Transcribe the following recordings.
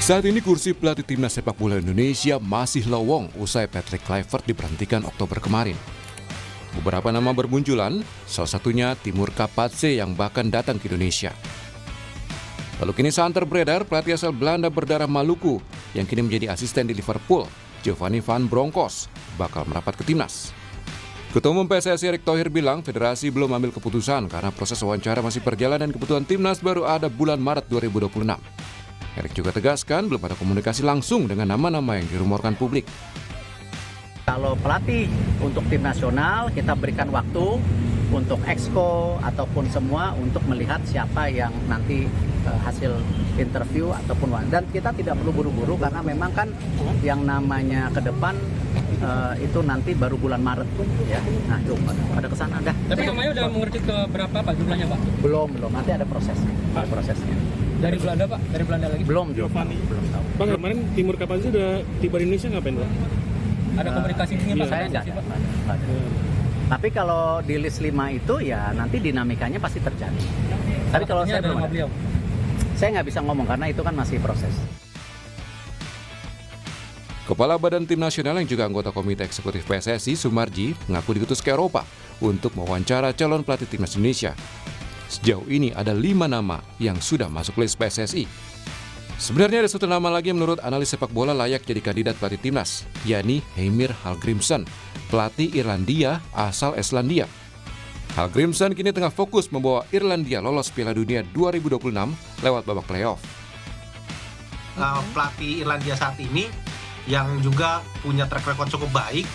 Saat ini kursi pelatih timnas sepak bola Indonesia masih lowong usai Patrick Kluivert diberhentikan Oktober kemarin. Beberapa nama bermunculan, salah satunya Timur Kapatse yang bahkan datang ke Indonesia. Lalu kini santer beredar pelatih asal Belanda berdarah Maluku yang kini menjadi asisten di Liverpool, Giovanni van Bronckhorst, bakal merapat ke timnas. Ketua Umum PSSI Erick Thohir bilang federasi belum ambil keputusan karena proses wawancara masih berjalan dan kebutuhan timnas baru ada bulan Maret 2026. Erick juga tegaskan belum ada komunikasi langsung dengan nama-nama yang dirumorkan publik. Kalau pelatih untuk tim nasional, kita berikan waktu untuk exco ataupun semua untuk melihat siapa yang nanti hasil interview ataupun dan kita tidak perlu buru-buru karena memang kan yang namanya ke depan itu nanti baru bulan Maret ya. Nah, itu pada kesana dah. Tapi namanya udah mengerucut ke berapa Pak jumlahnya Pak? Belum, nanti ada prosesnya. Ada prosesnya. Dari Belanda Pak? Dari Belanda lagi? Belum Belum tahu. Bang, kemarin Timur Kapatse sudah tiba di Indonesia ngapain Pak? Ada komunikasi ini Pak? Saya nggak ada. Tapi kalau di list 5 itu ya nanti dinamikanya pasti terjadi. Tapi kalau saya belum ada. Saya nggak bisa ngomong karena itu kan masih proses. Kepala Badan Tim Nasional yang juga anggota Komite Eksekutif PSSI, Sumarji, mengaku diutus ke Eropa untuk mewawancara calon pelatih timnas Indonesia. Sejauh ini ada 5 nama yang sudah masuk list PSSI. Sebenarnya ada satu nama lagi yang menurut analis sepak bola layak jadi kandidat pelatih timnas, yakni Heimir Hallgrimsson, pelatih Irlandia asal Islandia. Hallgrimsson kini tengah fokus membawa Irlandia lolos Piala Dunia 2026 lewat babak playoff. Pelatih Irlandia saat ini yang juga punya track record cukup baik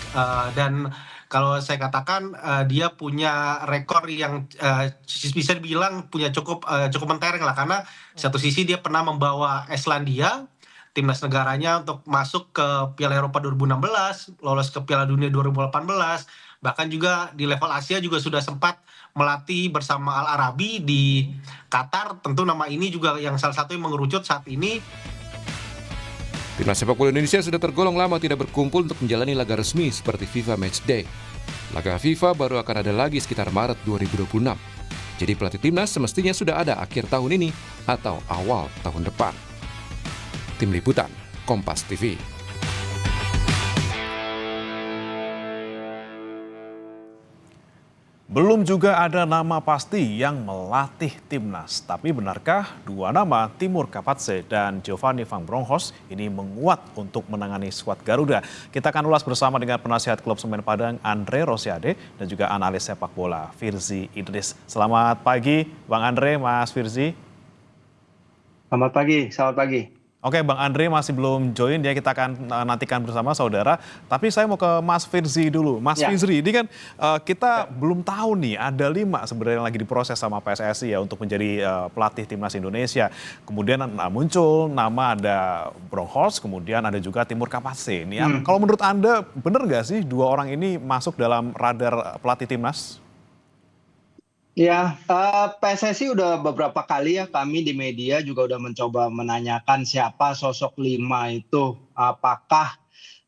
dan kalau saya katakan dia punya rekor yang bisa dibilang punya cukup mentereng lah karena satu sisi dia pernah membawa Islandia timnas negaranya untuk masuk ke Piala Eropa 2016, lolos ke Piala Dunia 2018, bahkan juga di level Asia juga sudah sempat melatih bersama Al Arabi di Qatar. Tentu nama ini juga yang salah satu yang mengerucut saat ini. Timnas sepak bola Indonesia sudah tergolong lama tidak berkumpul untuk menjalani laga resmi seperti FIFA Matchday. Laga FIFA baru akan ada lagi sekitar Maret 2026. Jadi pelatih timnas semestinya sudah ada akhir tahun ini atau awal tahun depan. Tim Liputan, Kompas TV. Belum juga ada nama pasti yang melatih timnas. Tapi benarkah 2 nama Timur Kapatse dan Giovanni van Bronckhorst ini menguat untuk menangani skuad Garuda? Kita akan ulas bersama dengan penasihat klub Semen Padang Andre Rosiade dan juga analis sepak bola Firzi Idris. Selamat pagi Bang Andre, Mas Firzi. Selamat pagi. Oke, Bang Andre masih belum join ya, kita akan nantikan bersama saudara. Tapi saya mau ke Mas Firzi dulu. Mas Firzi, ini kan kita belum tahu nih, ada 5 sebenarnya yang lagi diproses sama PSSI ya untuk menjadi pelatih timnas Indonesia. Kemudian muncul nama ada Bronckhorst, kemudian ada juga Timur Kapatse. Kalau menurut Anda, benar nggak sih 2 orang ini masuk dalam radar pelatih timnas? Ya, PSSI udah beberapa kali ya kami di media juga udah mencoba menanyakan siapa sosok 5 itu. Apakah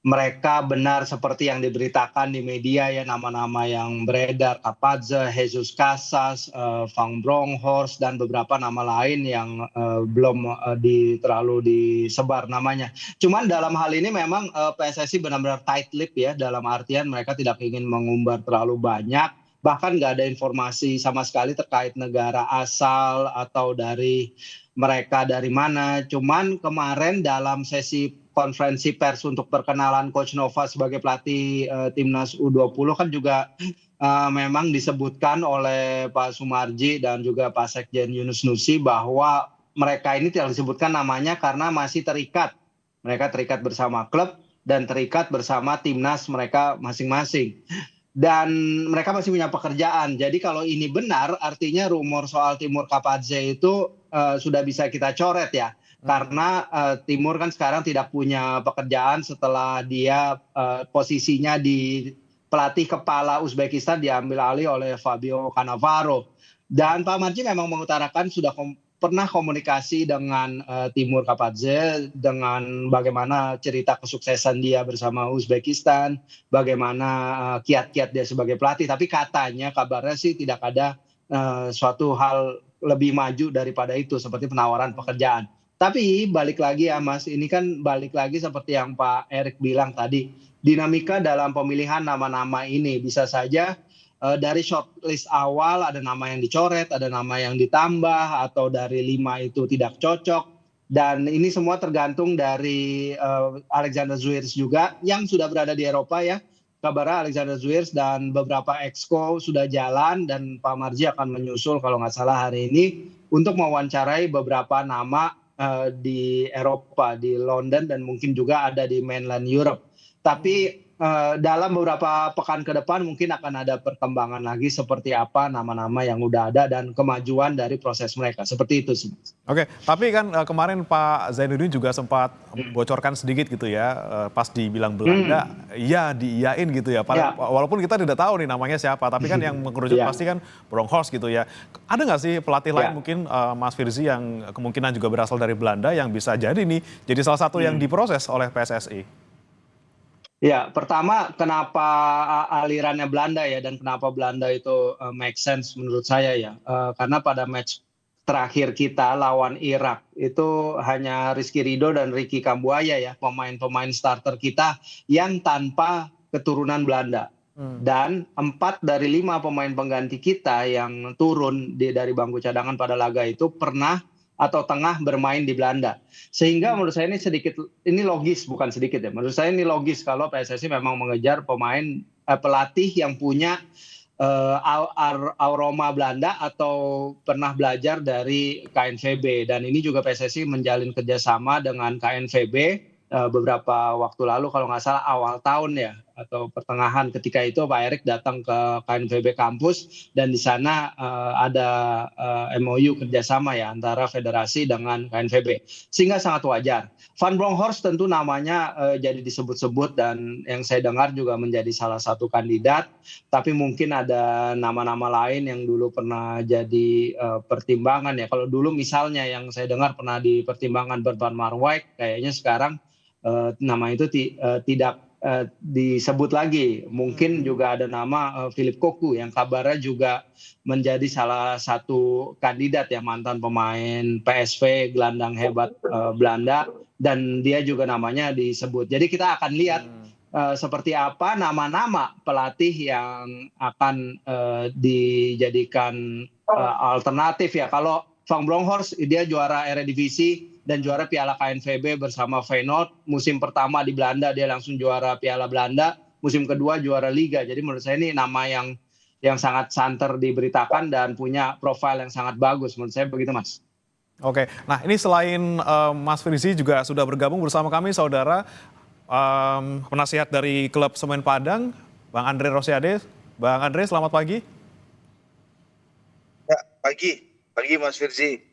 mereka benar seperti yang diberitakan di media ya, nama-nama yang beredar, Kapatse, Jesus Casas, Van Bronckhorst, dan beberapa nama lain yang belum terlalu disebar namanya. Cuman dalam hal ini memang PSSI benar-benar tight lip ya, dalam artian mereka tidak ingin mengumbar terlalu banyak. Bahkan nggak ada informasi sama sekali terkait negara asal atau dari mereka dari mana. Cuman kemarin dalam sesi konferensi pers untuk perkenalan Coach Nova sebagai pelatih timnas U20 kan juga memang disebutkan oleh Pak Sumarji dan juga Pak Sekjen Yunus Nusi bahwa mereka ini tidak disebutkan namanya karena masih terikat. Mereka terikat bersama klub dan terikat bersama timnas mereka masing-masing. Dan mereka masih punya pekerjaan. Jadi kalau ini benar, artinya rumor soal Timur Kapatse itu sudah bisa kita coret ya. Karena Timur kan sekarang tidak punya pekerjaan setelah dia posisinya di pelatih kepala Uzbekistan diambil alih oleh Fabio Cannavaro. Dan Pak Marji memang mengutarakan sudah pernah komunikasi dengan Timur Kapatse dengan bagaimana cerita kesuksesan dia bersama Uzbekistan, bagaimana kiat-kiat dia sebagai pelatih. Tapi katanya kabarnya sih tidak ada suatu hal lebih maju daripada itu seperti penawaran pekerjaan. Tapi balik lagi ya Mas, ini kan balik lagi seperti yang Pak Erik bilang tadi, dinamika dalam pemilihan nama-nama ini bisa saja dari shortlist awal ada nama yang dicoret, ada nama yang ditambah, atau dari 5 itu tidak cocok. Dan ini semua tergantung dari Alexander Zwiers juga yang sudah berada di Eropa ya. Kabarnya Alexander Zwiers dan beberapa exco sudah jalan dan Pak Marji akan menyusul kalau nggak salah hari ini untuk mewawancarai beberapa nama di Eropa, di London dan mungkin juga ada di mainland Europe. Tapi dalam beberapa pekan ke depan mungkin akan ada perkembangan lagi seperti apa nama-nama yang udah ada dan kemajuan dari proses mereka. Seperti itu sih. Oke, tapi kan kemarin Pak Zainuddin juga sempat bocorkan sedikit gitu ya, pas dibilang Belanda, iya diiyain gitu ya. Walaupun kita tidak tahu nih namanya siapa, tapi kan yang mengerucut pasti kan Bronkhorst gitu ya. Ada nggak sih pelatih lain mungkin Mas Firzi yang kemungkinan juga berasal dari Belanda yang bisa jadi nih, jadi salah satu yang diproses oleh PSSI? Ya, pertama kenapa alirannya Belanda ya dan kenapa Belanda itu make sense menurut saya ya. Karena pada match terakhir kita lawan Irak itu hanya Rizky Ridho dan Ricky Kambuaya ya, pemain-pemain starter kita yang tanpa keturunan Belanda. Dan 4 dari 5 pemain pengganti kita yang turun dari bangku cadangan pada laga itu pernah atau tengah bermain di Belanda. Sehingga menurut saya ini logis, bukan sedikit ya. Menurut saya ini logis kalau PSSI memang mengejar pelatih yang punya aroma Belanda atau pernah belajar dari KNVB. Dan ini juga PSSI menjalin kerjasama dengan KNVB beberapa waktu lalu kalau nggak salah awal tahun ya atau pertengahan, ketika itu Pak Erik datang ke KNVB kampus dan di sana ada MOU kerjasama ya antara federasi dengan KNVB sehingga sangat wajar. Van Bronckhorst tentu namanya jadi disebut-sebut dan yang saya dengar juga menjadi salah satu kandidat, tapi mungkin ada nama-nama lain yang dulu pernah jadi pertimbangan ya. Kalau dulu misalnya yang saya dengar pernah dipertimbangkan Bert van Marwijk, kayaknya sekarang nama itu tidak disebut lagi. Mungkin juga ada nama Philip Cocu yang kabarnya juga menjadi salah satu kandidat ya, mantan pemain PSV, gelandang hebat Belanda, dan dia juga namanya disebut. Jadi kita akan lihat seperti apa nama-nama pelatih yang akan dijadikan alternatif ya. Kalau Van Bronckhorst dia juara Eredivisie dan juara Piala KNVB bersama Feyenoord. Musim pertama di Belanda dia langsung juara Piala Belanda, musim kedua juara Liga. Jadi menurut saya ini nama yang sangat santer diberitakan dan punya profil yang sangat bagus. Menurut saya begitu, Mas. Oke, nah ini selain Mas Firzi juga sudah bergabung bersama kami saudara penasihat dari klub Semen Padang, Bang Andre Rosiade. Bang Andre, selamat pagi. Ya, pagi Mas Firzi.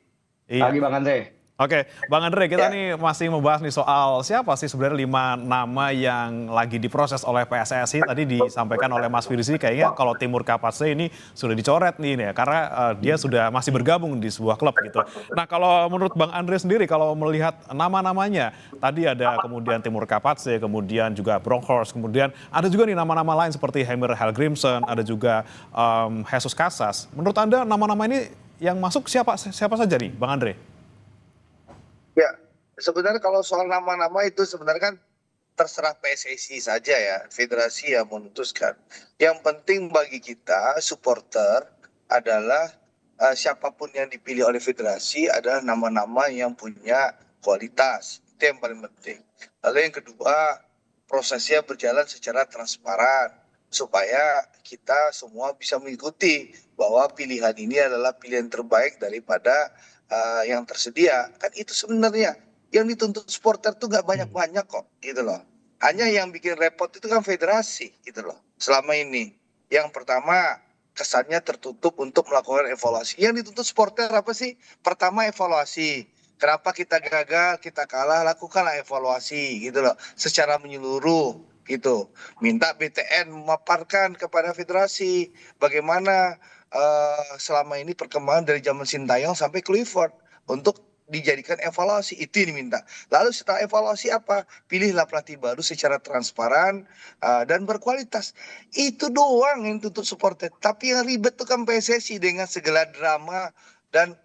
Iya. Pagi Bang Andre. Oke, Bang Andre, kita nih masih membahas nih soal siapa sih sebenarnya 5 nama yang lagi diproses oleh PSSI. Tadi disampaikan oleh Mas Firzi kayaknya kalau Timur Kapase ini sudah dicoret nih ya, karena dia sudah masih bergabung di sebuah klub gitu. Nah, kalau menurut Bang Andre sendiri kalau melihat nama-namanya, tadi ada kemudian Timur Kapase, kemudian juga Bronkhorst, kemudian ada juga nih nama-nama lain seperti Heimer Helgrimson, ada juga Jesus Casas. Menurut Anda nama-nama ini yang masuk siapa saja nih, Bang Andre? Ya, sebenarnya kalau soal nama-nama itu sebenarnya kan terserah PSSI saja ya, federasi yang memutuskan. Yang penting bagi kita supporter adalah siapapun yang dipilih oleh federasi adalah nama-nama yang punya kualitas. Itu yang paling penting. Lalu yang kedua, prosesnya berjalan secara transparan supaya kita semua bisa mengikuti bahwa pilihan ini adalah pilihan terbaik daripada yang tersedia. Kan itu sebenarnya yang dituntut supporter tuh nggak banyak-banyak kok gitu loh. Hanya yang bikin repot itu kan federasi gitu loh selama ini. Yang pertama kesannya tertutup untuk melakukan evaluasi. Yang dituntut supporter apa sih? Pertama evaluasi. Kenapa kita gagal, kita kalah, lakukanlah evaluasi gitu loh secara menyeluruh gitu. Minta BTN memaparkan kepada federasi bagaimana selama ini perkembangan dari zaman Sintayong sampai Kluivert untuk dijadikan evaluasi. Itu yang diminta. Lalu setelah evaluasi apa? Pilihlah pelatih baru secara transparan dan berkualitas. Itu doang yang tuntut supporter. Tapi yang ribet itu kan PSSI dengan segala drama dan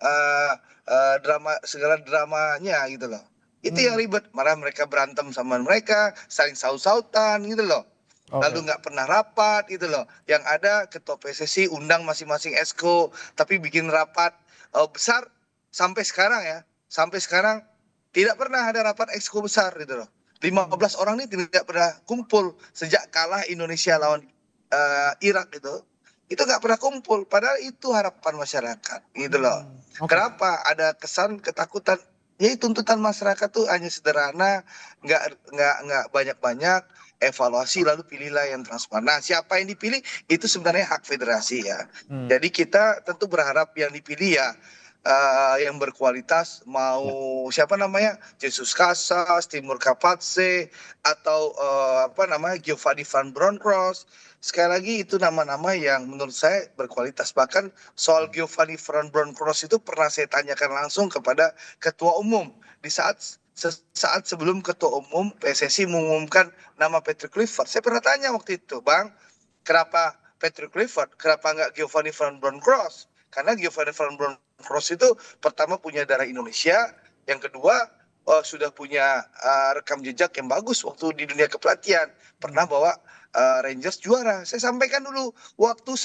segala dramanya gitu loh. Itu yang ribet, malah mereka berantem sama mereka, saling saut-sautan gitu loh. Lalu nggak pernah rapat gitu loh. Yang ada ketua PSSI undang masing-masing exco, tapi bikin rapat besar sampai sekarang ya. Sampai sekarang tidak pernah ada rapat exco besar gitu loh. 15 orang ini tidak pernah kumpul sejak kalah Indonesia lawan Irak gitu. Itu nggak pernah kumpul, padahal itu harapan masyarakat gitu loh. Kenapa ada kesan ketakutan? Ya tuntutan masyarakat tuh hanya sederhana, nggak banyak-banyak, evaluasi lalu pilihlah yang transparan. Nah, siapa yang dipilih itu sebenarnya hak federasi ya. Jadi kita tentu berharap yang dipilih ya yang berkualitas, mau siapa namanya, Jesus Casas, Timur Kapatse, atau Giovanni Van Bronckhorst. Sekali lagi itu nama-nama yang menurut saya berkualitas. Bahkan soal Giovanni Van Bronckhorst itu pernah saya tanyakan langsung kepada ketua umum di saat sebelum ketua umum PSSI mengumumkan nama Patrick Kluivert. Saya pernah tanya waktu itu, Bang, kenapa Patrick Kluivert, kenapa nggak Giovanni Van Bronckhorst? Karena Giovanni Van Bronckhorst itu pertama punya darah Indonesia, yang kedua sudah punya rekam jejak yang bagus waktu di dunia kepelatihan, pernah bawa Rangers juara. Saya sampaikan dulu waktu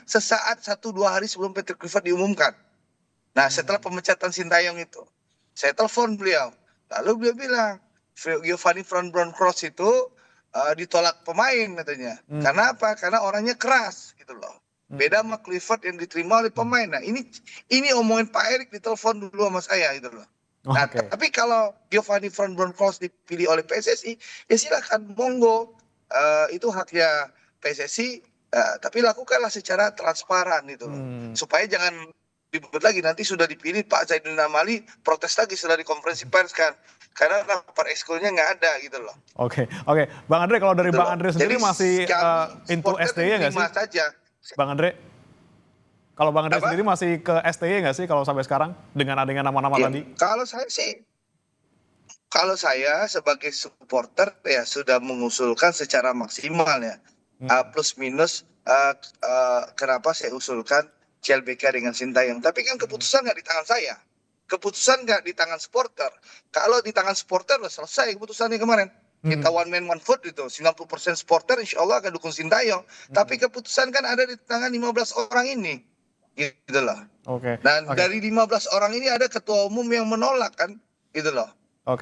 sesaat 1-2 hari sebelum Patrick Kluivert diumumkan. Nah, setelah pemecatan Sintayong itu, saya telepon beliau, lalu beliau bilang Giovanni Van Bronckhorst itu ditolak pemain katanya. Karena apa? Karena orangnya keras gitu loh. Beda sama Kluivert yang diterima oleh pemain. Nah, ini omongin Pak Erik ditelepon dulu sama saya gitu loh. Nah, tapi kalau Giovanni Van Bronckhorst dipilih oleh PSSI, ya silakan, monggo. Itu haknya PSSI, tapi lakukanlah secara transparan gitu loh. Supaya jangan ribet lagi, nanti sudah dipilih Pak Zainuddin Amali protes lagi setelah di konferensi pers kan, karena rapat ekskulnya nggak ada gitu loh. Oke. Bang Andre, kalau dari Bang Andre sendiri masih into STY nggak sih? Saja. Bang Andre, kalau Bang Andre sendiri masih ke STY nggak sih kalau sampai sekarang dengan adanya nama-nama tadi? Kalau saya sebagai supporter ya sudah mengusulkan secara maksimal ya, plus minus kenapa saya usulkan CLBK dengan Sintayong. Tapi kan keputusan nggak di tangan saya, keputusan nggak di tangan supporter. Kalau di tangan supporter udah selesai keputusannya kemarin. Kita one man one vote itu, 90% supporter insya Allah akan dukung Sintayong. Tapi keputusan kan ada di tangan 15 orang ini, gitu loh. Dan dari 15 orang ini ada ketua umum yang menolak kan, gitu loh.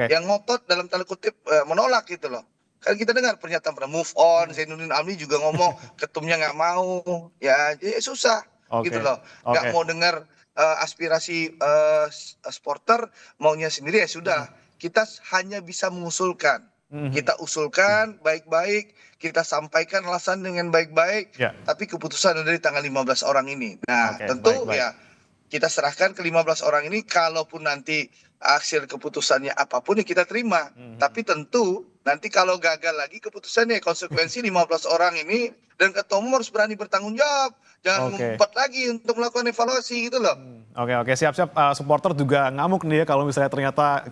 Yang ngotot dalam tanda kutip menolak gitu loh. Kan kita dengar pernyataan pada move on, Zainuddin Amali juga ngomong ketumnya nggak mau, ya jadi susah gitu loh. Nggak mau dengar aspirasi supporter, maunya sendiri ya sudah. Kita hanya bisa mengusulkan. Kita usulkan baik-baik, kita sampaikan alasan dengan baik-baik, tapi keputusan ada di tangan 15 orang ini. Nah, tentu ya kita serahkan ke 15 orang ini, kalaupun nanti hasil keputusannya apapun ya kita terima. Tapi tentu nanti kalau gagal lagi keputusannya, konsekuensi 15 orang ini dan ketua umum harus berani bertanggung jawab. Jangan ngumpet lagi untuk melakukan evaluasi gitu loh. Oke, siap-siap. Supporter juga ngamuk nih ya kalau misalnya ternyata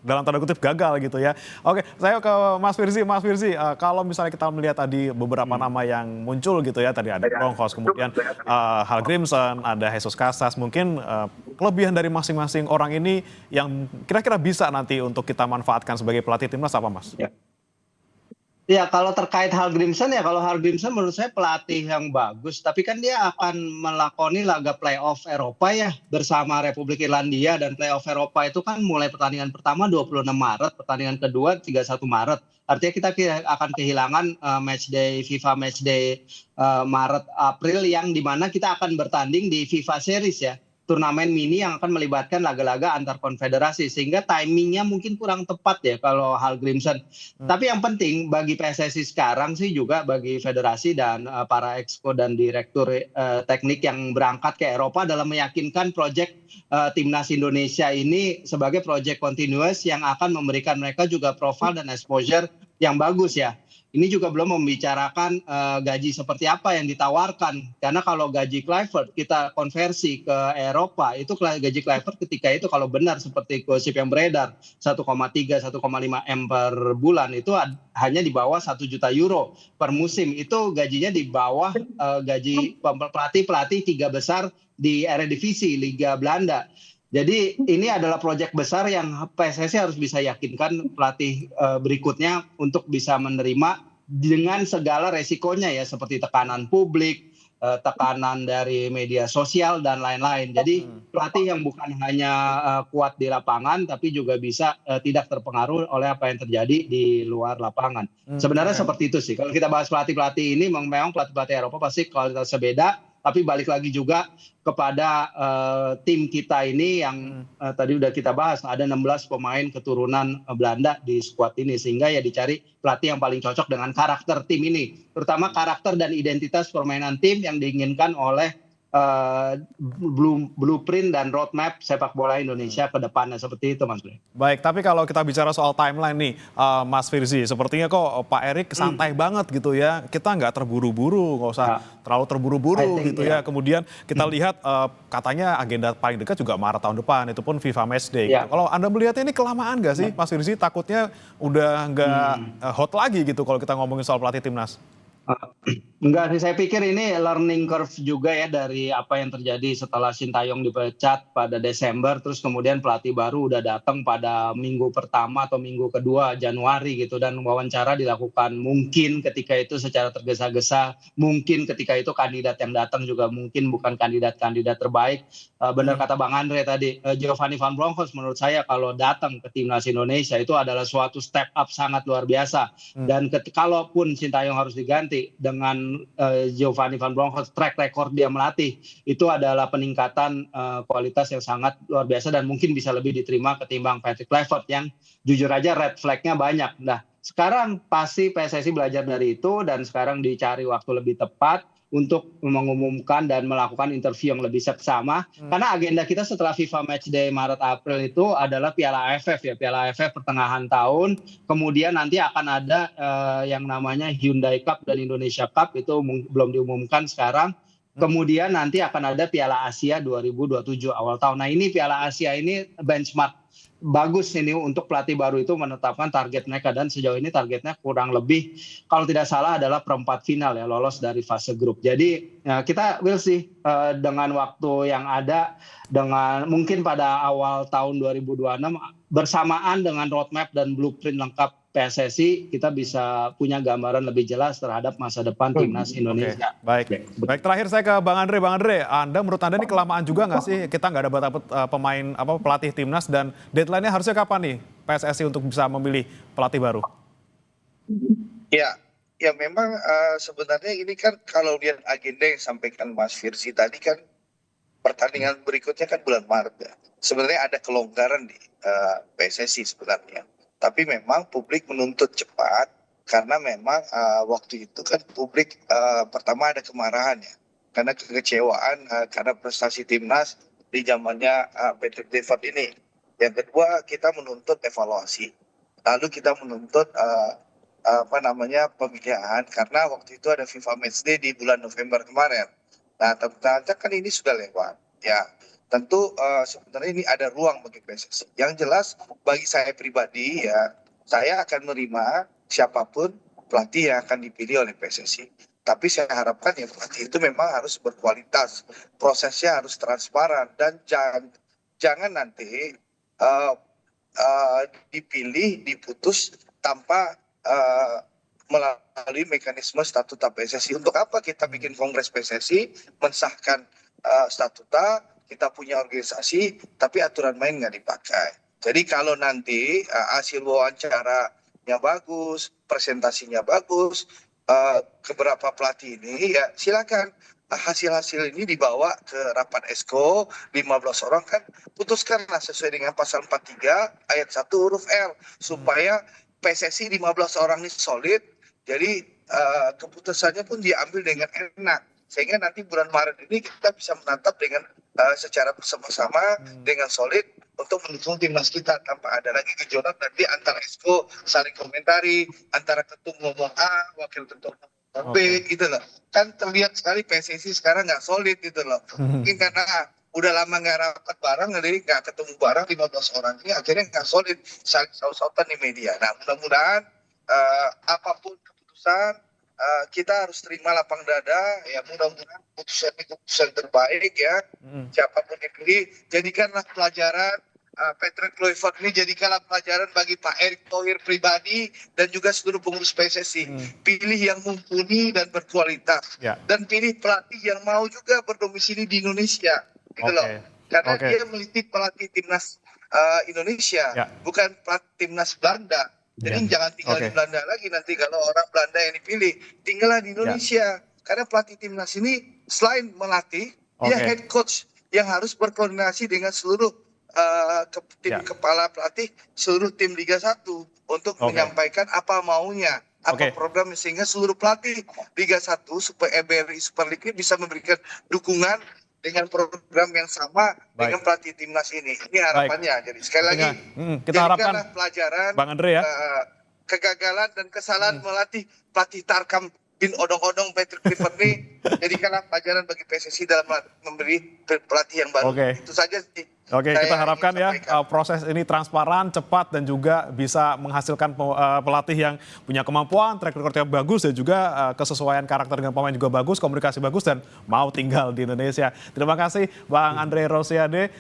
dalam tanda kutip gagal gitu ya. Oke, saya ke Mas Firzi. Mas Firzi, kalau misalnya kita melihat tadi beberapa nama yang muncul gitu ya, tadi ada Bronckhorst, kemudian Hallgrímsson, ada Jesus Casas, mungkin kelebihan dari masing-masing orang ini yang kira-kira bisa nanti untuk kita manfaatkan sebagai pelatih timnas apa, Mas? Ya, kalau terkait Hallgrímsson ya, kalau Hallgrímsson menurut saya pelatih yang bagus, tapi kan dia akan melakoni laga playoff Eropa ya bersama Republik Irlandia, dan playoff Eropa itu kan mulai pertandingan pertama 26 Maret, pertandingan kedua 31 Maret. Artinya kita akan kehilangan matchday FIFA matchday Maret April, yang dimana kita akan bertanding di FIFA Series ya, turnamen mini yang akan melibatkan laga-laga antar konfederasi, sehingga timingnya mungkin kurang tepat ya kalau Hallgrímsson. Tapi yang penting bagi PSSI sekarang sih, juga bagi federasi dan para exco dan direktur teknik yang berangkat ke Eropa, dalam meyakinkan proyek timnas Indonesia ini sebagai proyek continuous yang akan memberikan mereka juga profil dan exposure yang bagus ya. Ini juga belum membicarakan gaji seperti apa yang ditawarkan. Karena kalau gaji Kluivert kita konversi ke Eropa, itu gaji Kluivert ketika itu kalau benar seperti gosip yang beredar 1,3 1,5 M per bulan itu hanya di bawah 1 juta euro per musim. Itu gajinya di bawah gaji pelatih 3 besar di Eredivisie Liga Belanda. Jadi ini adalah proyek besar yang PSSI harus bisa yakinkan pelatih berikutnya untuk bisa menerima dengan segala resikonya ya, seperti tekanan publik, tekanan dari media sosial dan lain-lain. Jadi pelatih yang bukan hanya kuat di lapangan tapi juga bisa tidak terpengaruh oleh apa yang terjadi di luar lapangan. Sebenarnya seperti itu sih. Kalau kita bahas pelatih-pelatih ini memang pelatih-pelatih Eropa pasti kualitasnya beda. Tapi balik lagi juga kepada tim kita ini yang tadi udah kita bahas, ada 16 pemain keturunan Belanda di skuad ini, sehingga ya dicari pelatih yang paling cocok dengan karakter tim ini, terutama karakter dan identitas permainan tim yang diinginkan oleh blueprint dan roadmap sepak bola Indonesia ke depannya, seperti itu Mas Bre. Baik, tapi kalau kita bicara soal timeline nih, Mas Firzi, sepertinya kok Pak Erik santai banget gitu ya. Kita nggak terburu-buru, nggak usah terlalu terburu-buru gitu ya. Kemudian kita lihat katanya agenda paling dekat juga Maret tahun depan, itu pun FIFA Matchday. Gitu. Kalau Anda melihatnya ini kelamaan nggak sih, Mas Firzi? Takutnya udah nggak hot lagi gitu kalau kita ngomongin soal pelatih timnas. Enggak sih, saya pikir ini learning curve juga ya dari apa yang terjadi setelah Sintayong dipecat pada Desember, terus kemudian pelatih baru udah datang pada minggu pertama atau minggu kedua Januari gitu, dan wawancara dilakukan mungkin ketika itu secara tergesa-gesa, mungkin ketika itu kandidat yang datang juga mungkin bukan kandidat-kandidat terbaik. Benar kata Bang Andre tadi, Giovanni Van Bronckhorst menurut saya kalau datang ke timnas Indonesia itu adalah suatu step up sangat luar biasa. Dan kalaupun Sintayong harus diganti dengan Giovanni Van Bronckhorst, track record dia melatih itu adalah peningkatan kualitas yang sangat luar biasa dan mungkin bisa lebih diterima ketimbang Patrick Kluivert yang jujur aja red flag-nya banyak. Nah, sekarang pasti PSSI belajar dari itu dan sekarang dicari waktu lebih tepat untuk mengumumkan dan melakukan interview yang lebih seksama. Karena agenda kita setelah FIFA Matchday Maret-April itu adalah Piala AFF ya, Piala AFF pertengahan tahun. Kemudian nanti akan ada yang namanya Hyundai Cup dan Indonesia Cup, itu belum diumumkan sekarang. Kemudian nanti akan ada Piala Asia 2027 awal tahun. Nah ini Piala Asia ini benchmark bagus ini untuk pelatih baru itu menetapkan target mereka, dan sejauh ini targetnya kurang lebih kalau tidak salah adalah perempat final ya, lolos dari fase grup. Jadi ya, kita will see dengan waktu yang ada, dengan mungkin pada awal tahun 2026 bersamaan dengan roadmap dan blueprint lengkap PSSI, kita bisa punya gambaran lebih jelas terhadap masa depan timnas Indonesia. Baik, terakhir saya ke Bang Andre. Bang Andre, menurut Anda ini kelamaan juga nggak sih kita nggak dapat pemain pelatih timnas, dan deadline-nya harusnya kapan nih PSSI untuk bisa memilih pelatih baru? Ya memang sebenarnya ini kan kalau lihat agenda yang sampaikan Mas Firzi tadi kan, pertandingan berikutnya kan bulan Maret ya. Sebenarnya ada kelonggaran di PSSI sebenarnya. Tapi memang publik menuntut cepat karena memang waktu itu kan publik pertama ada kemarahan ya, karena kekecewaan karena prestasi timnas di zamannya Patrick Kluivert ini. Yang kedua, kita menuntut evaluasi. Lalu kita menuntut pemilihan karena waktu itu ada FIFA Matchday di bulan November kemarin. Nah, ternyata kan ini sudah lewat ya. Tentu sebenarnya ini ada ruang bagi PSSI. Yang jelas bagi saya pribadi ya, saya akan menerima siapapun pelatih yang akan dipilih oleh PSSI. Tapi saya harapkan ya pelatih itu memang harus berkualitas, prosesnya harus transparan, dan jangan nanti dipilih, diputus tanpa melalui mekanisme statuta PSSI. Untuk apa kita bikin kongres PSSI, mensahkan statuta, kita punya organisasi, tapi aturan main nggak dipakai. Jadi kalau nanti hasil wawancaranya bagus, presentasinya bagus, keberapa pelatih ini, ya silakan hasil-hasil ini dibawa ke rapat Esko, 15 orang kan, putuskanlah sesuai dengan pasal 43 ayat 1 huruf L, supaya PSSI 15 orang ini solid, jadi keputusannya pun diambil dengan enak. Sehingga nanti bulan Maret ini kita bisa menatap dengan secara bersama-sama dengan solid untuk mendukung timnas kita tanpa ada lagi gejolak nanti antara exco saling komentari, antara ketum ngomong A, wakil ketum ngomong B gitu loh. Kan terlihat sekali PSSI sekarang nggak solid gitu loh. Mungkin karena udah lama nggak rapat bareng, jadi nggak ketemu bareng 15 orang ini akhirnya nggak solid, saling saut-sautan di media. Nah mudah-mudahan apapun keputusan kita harus terima lapang dada ya, mudah-mudahan keputusan terbaik ya, siapapun dipilih jadikanlah pelajaran. Patrick Kluivert ini jadikanlah pelajaran bagi Pak Erick Thohir pribadi dan juga seluruh pengurus PSSI. Pilih yang mumpuni dan berkualitas, dan pilih pelatih yang mau juga berdomisili di Indonesia gitu loh. Karena dia meliti pelatih timnas Indonesia, bukan pelatih timnas Belanda. Jadi jangan tinggal di Belanda lagi nanti kalau orang Belanda yang dipilih, tinggallah di Indonesia. Karena pelatih timnas ini selain melatih, dia head coach yang harus berkoordinasi dengan seluruh tim kepala pelatih seluruh tim Liga 1 untuk menyampaikan apa maunya, apa programnya, sehingga seluruh pelatih Liga 1 supaya BRI Super League ini bisa memberikan dukungan dengan program yang sama dengan pelatih timnas ini. Ini harapannya. Jadi sekali lagi kita harapkan pelajaran Bang Andre ya, kegagalan dan kesalahan melatih pelatih Tarkam bin odong-odong Patrick Kluivert ini jadikanlah pelajaran bagi PSSI dalam memberi pelatih yang baru. Itu saja sih. Kita harapkan ya proses ini transparan, cepat, dan juga bisa menghasilkan pelatih yang punya kemampuan, track record yang bagus, dan juga kesesuaian karakter dengan pemain juga bagus, komunikasi bagus, dan mau tinggal di Indonesia. Terima kasih Bang Andre Rosiade,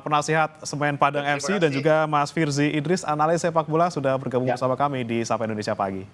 penasihat Semen Padang FC, dan juga Mas Firzi Idris, analis sepak bola, sudah bergabung bersama kami di Sapa Indonesia Pagi.